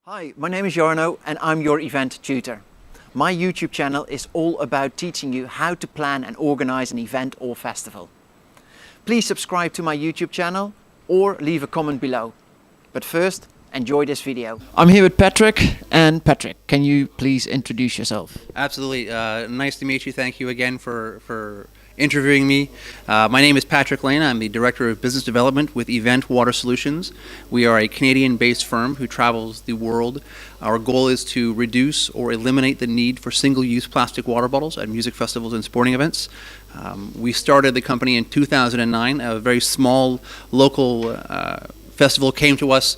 Hi, my name is Jarno and I'm your event tutor. My YouTube channel is all about teaching you how to plan and organize an event or festival. Please subscribe to my YouTube channel or leave a comment below. But first, enjoy this video. I'm here with Patrick, and Patrick, can you please introduce yourself? Absolutely. Nice to meet you. Thank you again for interviewing me. My name is Patrick Lane. I'm the Director of Business Development with Event Water Solutions. We are a Canadian-based firm who travels the world. Our goal is to reduce or eliminate the need for single-use plastic water bottles at music festivals and sporting events. We started the company in 2009. A very small local festival came to us.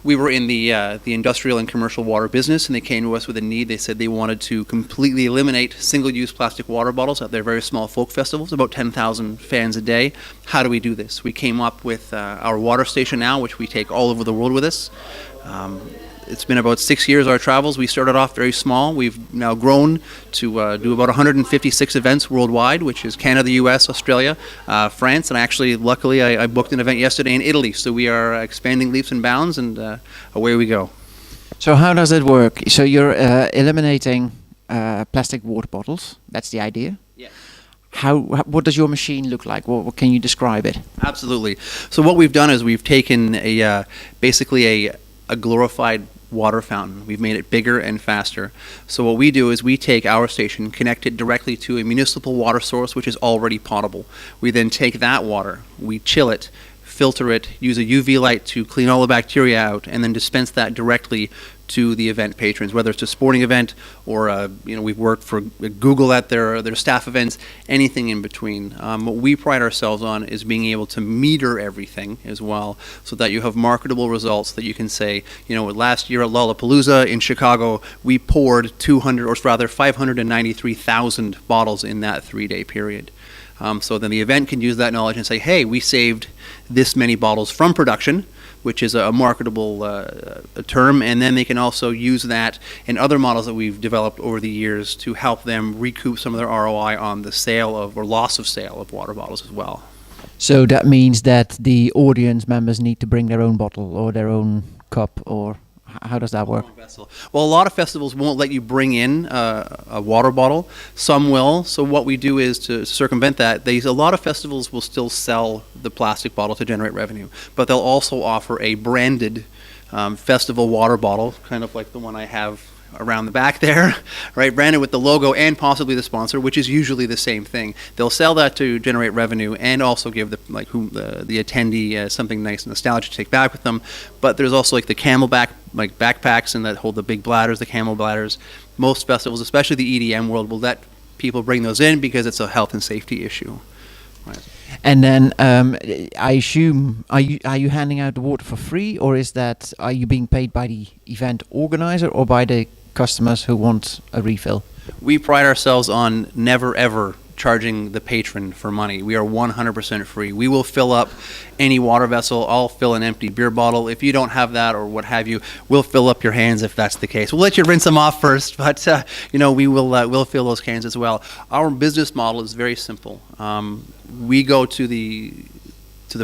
We were in the industrial and commercial water business, and they came to us with a need. They said they wanted to completely eliminate single-use plastic water bottles at their very small folk festivals, about 10,000 fans a day. How do we do this? We came up with our water station now, which we take all over the world with us. It's been about 6 years, our travels. We started off very small. We've now grown to do about 156 events worldwide, which is Canada, the US, Australia, France, and actually, luckily, I booked an event yesterday in Italy. So we are expanding leaps and bounds, and away we go. So how does it work? So you're eliminating plastic water bottles. That's the idea? Yeah. What does your machine look like? What can you describe it? Absolutely. So what we've done is we've taken basically a glorified water fountain. We've made it bigger and faster. So what we do is we take our station, connect it directly to a municipal water source which is already potable. We then take that water, we chill it, filter it, use a UV light to clean all the bacteria out, and then dispense that directly to the event patrons, whether it's a sporting event or we've worked for Google at their staff events, anything in between. What we pride ourselves on is being able to meter everything as well, so that you have marketable results that you can say, last year at Lollapalooza in Chicago, we poured 593,000 bottles in that 3-day period. So then the event can use that knowledge and say, hey, we saved this many bottles from production, which is a marketable term, and then they can also use that in other models that we've developed over the years to help them recoup some of their ROI on the sale of or loss of sale of water bottles as well. So that means that the audience members need to bring their own bottle or their own cup, or how does that work? Well, a lot of festivals won't let you bring in a water bottle. Some will. So what we do is to circumvent that. A lot of festivals will still sell the plastic bottle to generate revenue, but they'll also offer a branded festival water bottle, kind of like the one I have around the back there, right? Branded with the logo and possibly the sponsor, which is usually the same thing. They'll sell that to generate revenue and also give the attendee something nice and nostalgic to take back with them. But there's also the Camelback backpacks and that hold the big bladders, the camel bladders. Most festivals, especially the EDM world, will let people bring those in because it's a health and safety issue. Right. And then I assume, are you handing out the water for free, or are you being paid by the event organizer or by the customers who want a refill? We pride ourselves on never ever charging the patron for money. We are 100% free. We will fill up any water vessel. I'll fill an empty beer bottle. If you don't have that or what have you, we'll fill up your hands if that's the case. We'll let you rinse them off first, but we'll fill those cans as well. Our business model is very simple. We go to the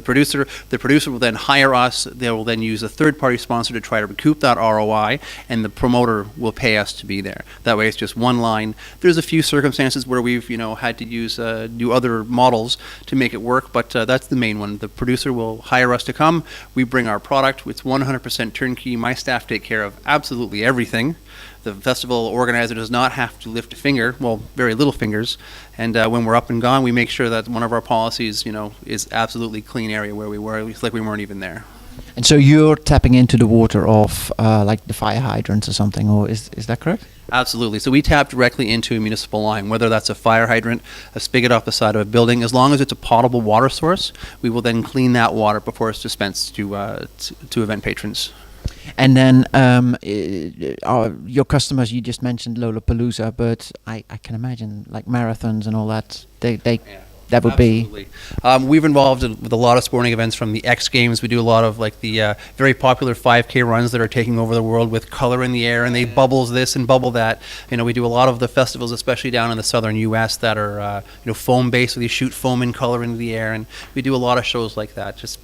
producer. The producer will then hire us. They will then use a third-party sponsor to try to recoup that ROI, and the promoter will pay us to be there. That way, it's just one line. There's a few circumstances where we've had to do other models to make it work, but that's the main one. The producer will hire us to come. We bring our product. It's 100% turnkey. My staff take care of absolutely everything. The festival organizer does not have to lift a finger, well, very little fingers. And when we're up and gone, we make sure that one of our policies, is absolutely clean area where we were. It's like we weren't even there. And so you're tapping into the water of the fire hydrants or something, or is that correct? Absolutely. So we tap directly into a municipal line, whether that's a fire hydrant, a spigot off the side of a building. As long as it's a potable water source, we will then clean that water before it's dispensed to event patrons. And then your customers, you just mentioned Lollapalooza, but I can imagine marathons and all that. They that would Absolutely. We've involved with a lot of sporting events, from the X Games. We do a lot of the very popular 5K runs that are taking over the world with color in the air, and they bubbles this and bubble that. We do a lot of the festivals, especially down in the southern U.S., that are foam based, where you shoot foam and color into the air, and we do a lot of shows like that. Just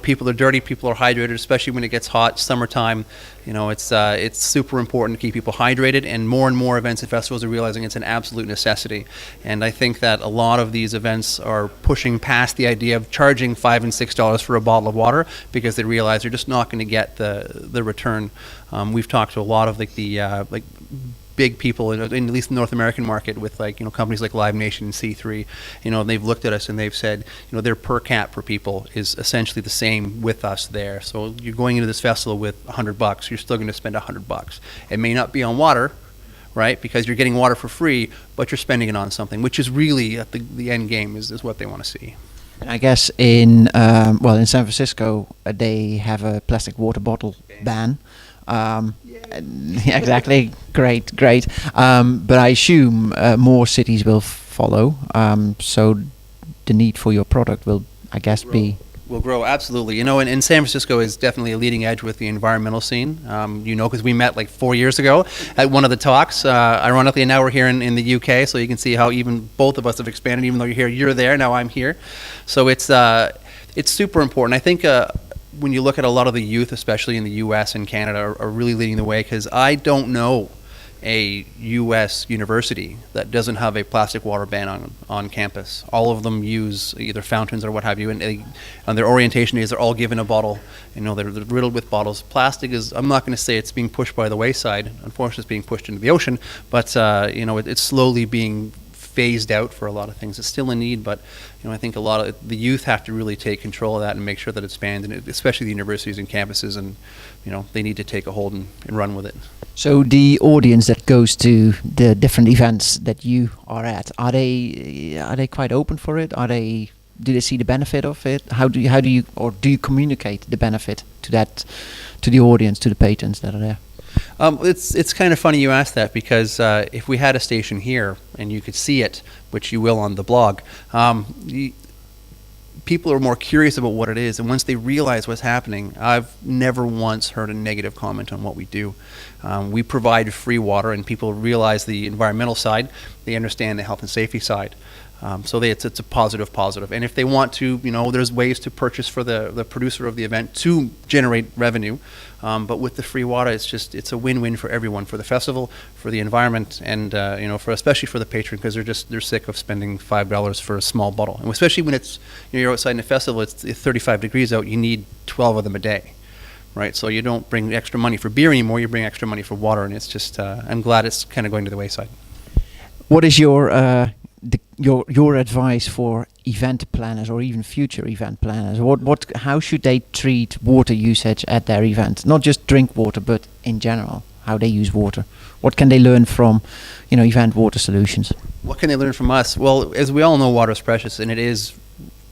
people are dirty, people are hydrated, especially when it gets hot, summertime. It's super important to keep people hydrated, and more events and festivals are realizing it's an absolute necessity. And I think that a lot of these events are pushing past the idea of charging $5 and $6 for a bottle of water, because they realize they're just not going to get the return. We've talked to a lot of like big people in at least the North American market with companies like Live Nation and C3, and they've looked at us and they've said, their per cap for people is essentially the same with us there. So you're going into this festival with $100, you're still going to spend $100. It may not be on water, right? Because you're getting water for free, but you're spending it on something, which is really at the end game is what they want to see. And I guess in in San Francisco they have a plastic water bottle ban. Yeah, exactly. Great. But I assume more cities will follow. So the need for your product will, I guess, will grow, absolutely. And San Francisco is definitely a leading edge with the environmental scene. Because we met like 4 years ago at one of the talks. Ironically, now we're here in the UK, so you can see how even both of us have expanded. Even though you're there, now I'm here. So it's super important. I think when you look at a lot of the youth, especially in the US and Canada, are really leading the way, because I don't know a US university that doesn't have a plastic water ban on campus. All of them use either fountains or what have you, and on their orientation days they're all given a bottle. They're riddled with bottles. Plastic is, I'm not going to say it's being pushed by the wayside. Unfortunately, it's being pushed into the ocean, but it's slowly being phased out for a lot of things. It's still a need, but I think a lot of the youth have to really take control of that and make sure that it's banned, and especially the universities and campuses, and they need to take a hold and run with it. So the audience that goes to the different events that you are at, are they quite open for it? Do they see the benefit of it? How do you communicate the benefit to the audience, to the patrons that are there? It's kind of funny you ask that, because if we had a station here and you could see it, which you will on the blog, people are more curious about what it is, and once they realize what's happening, I've never once heard a negative comment on what we do. We provide free water, and people realize the environmental side, they understand the health and safety side. So it's a positive. And if they want to, there's ways to purchase for the producer of the event to generate revenue. But with the free water, it's a win-win for everyone, for the festival, for the environment, and especially for the patron, because they're sick of spending $5 for a small bottle. And especially when you're outside in a festival, it's 35 degrees out, you need 12 of them a day. Right, so you don't bring extra money for beer anymore, you bring extra money for water, and it's just, I'm glad it's kind of going to the wayside. What is your advice for event planners, or even future event planners? How should they treat water usage at their events? Not just drink water, but in general, how they use water. What can they learn from, Event Water Solutions? What can they learn from us? Well, as we all know, water is precious, and it is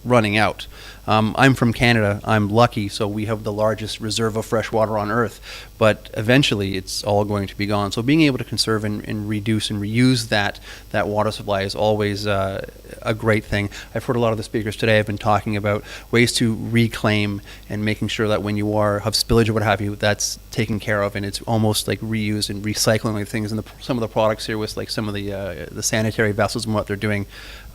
running out. I'm from Canada. I'm lucky, so we have the largest reserve of fresh water on Earth, but eventually it's all going to be gone. So being able to conserve and reduce and reuse that water supply is always a great thing. I've heard a lot of the speakers today have been talking about ways to reclaim and making sure that when you have spillage or what have you, that's taken care of, and it's almost like reused and recycling like things. And some of the products here with like some of the sanitary vessels and what they're doing,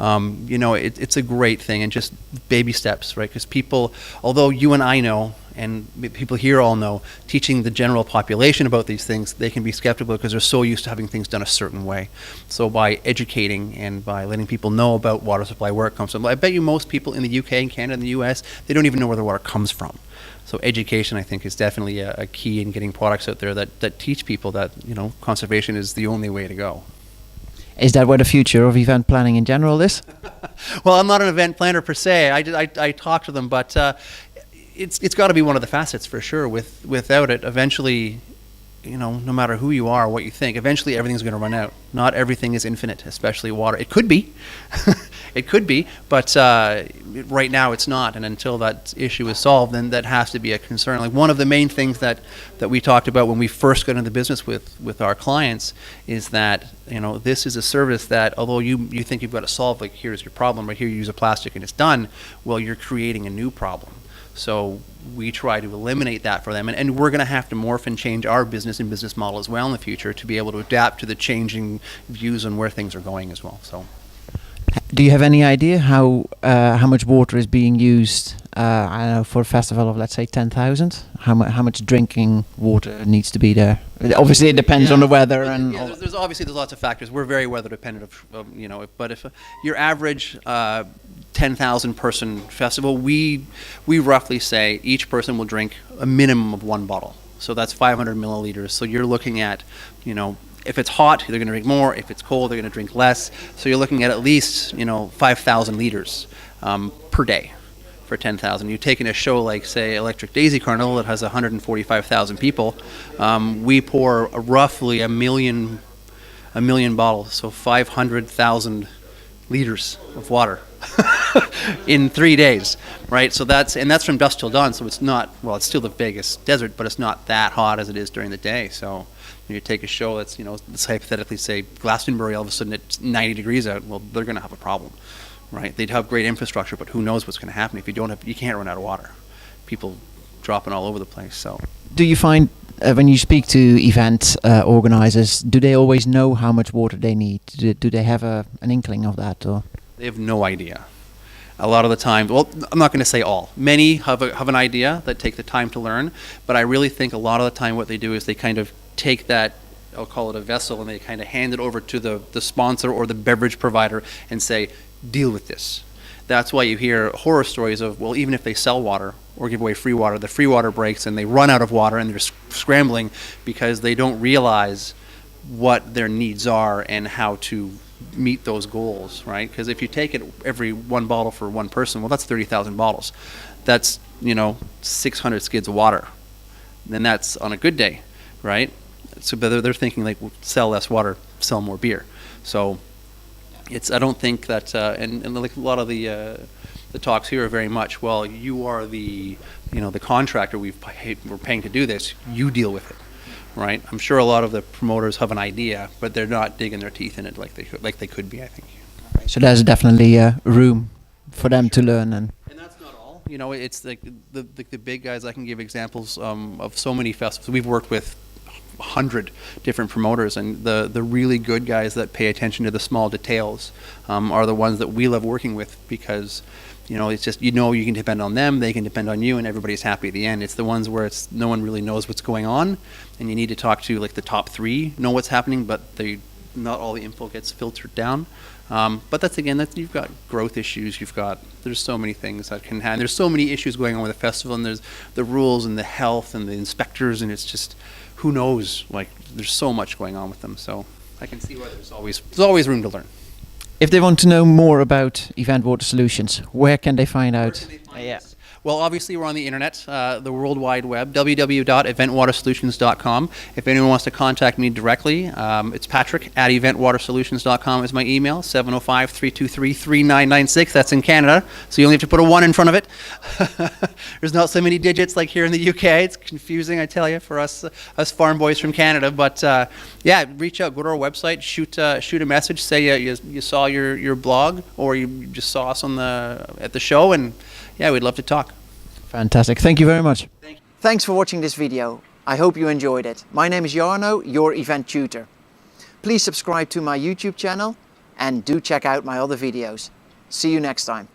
it's a great thing, and just baby steps, right? Because people, although you and I know, and people here all know, teaching the general population about these things, they can be skeptical because they're so used to having things done a certain way. So by educating and by letting people know about water supply, where it comes from, I bet you most people in the UK and Canada and the US, they don't even know where the water comes from. So education, I think, is definitely a key in getting products out there that teach people that conservation is the only way to go. Is that where the future of event planning in general is? Well, I'm not an event planner per se. I talk to them, but it's got to be one of the facets for sure. Without it, eventually, no matter who you are, what you think, eventually everything's going to run out. Not everything is infinite, especially water. It could be, but right now it's not. And until that issue is solved, then that has to be a concern. Like one of the main things that we talked about when we first got into business with our clients is that this is a service that, although you think you've got to solve, like here's your problem, right here you use a plastic and it's done. Well, you're creating a new problem. So we try to eliminate that for them, and we're going to have to morph and change our business and business model as well in the future to be able to adapt to the changing views on where things are going as well. So, do you have any idea how much water is being used I don't know, for a festival of, let's say, 10,000, how much drinking water needs to be there? Obviously, it depends on the weather and. Yeah, there's obviously lots of factors. We're very weather dependent, you know. But if your average 10,000 person festival, we roughly say each person will drink a minimum of one bottle. So that's 500 milliliters. So you're looking at, you know, if it's hot, they're going to drink more. If it's cold, they're going to drink less. So you're looking at least, you know, 5,000 liters per day for 10,000. You take in a show like, say, Electric Daisy Carnival that has 145,000 people. We pour roughly a million bottles, so 500,000 liters of water in 3 days, right? So that's from dusk till dawn. So it's not, well, it's still the Vegas desert, but it's not that hot as it is during the day. So when you take a show that's, you know, let's hypothetically say Glastonbury, all of a sudden it's 90 degrees out. Well, they're going to have a problem, right? They'd have great infrastructure, but who knows what's going to happen if you can't run out of water. People dropping all over the place. So do you find when you speak to event organizers, do they always know how much water they need? Do they have an inkling of that, or? They have no idea. A lot of the time, well, I'm not going to say all. Many have an idea that take the time to learn, but I really think a lot of the time what they do is they kind of take that, I'll call it a vessel, and they kind of hand it over to the sponsor or the beverage provider and say, deal with this. That's why you hear horror stories of, well, even if they sell water or give away free water, the free water breaks and they run out of water and they're scrambling because they don't realize what their needs are and how to meet those goals, right? Because if you take it every one bottle for one person, well, that's 30,000 bottles. That's, you know, 600 skids of water. Then that's on a good day, right? So they're thinking like, well, sell less water, sell more beer. So I don't think that, and like a lot of the talks here are very much, well, you are the contractor we're paying to do this, you deal with it. Right, I'm sure a lot of the promoters have an idea, but they're not digging their teeth in it like they could be, I think. So there's definitely room for them to learn, and that's not all. You know, it's like the big guys. I can give examples of so many festivals. We've worked with 100 different promoters, and the really good guys that pay attention to the small details are the ones that we love working with, because you know, it's just, you know, you can depend on them, they can depend on you, and everybody's happy at the end. It's the ones where no one really knows what's going on, and you need to talk to like the top three, know what's happening, but not all the info gets filtered down. But you've got growth issues, there's so many things that can happen. There's so many issues going on with the festival, and there's the rules and the health and the inspectors, and it's just, who knows, like, there's so much going on with them. So I can see why there's always room to learn. If they want to know more about Event Water Solutions, where can they find out? Well, obviously we're on the internet, the World Wide Web, www.eventwatersolutions.com. If anyone wants to contact me directly, it's patrick@eventwatersolutions.com is my email, 705-323-3996. That's in Canada, so you only have to put a 1 in front of it. There's not so many digits like here in the UK. It's confusing, I tell you, for us farm boys from Canada. But yeah, reach out, go to our website, shoot a message, say you saw your blog, or you just saw us at the show, and yeah, we'd love to talk. Fantastic. Thank you very much. Thank you. Thanks for watching this video. I hope you enjoyed it. My name is Jarno, your event tutor. Please subscribe to my YouTube channel and do check out my other videos. See you next time.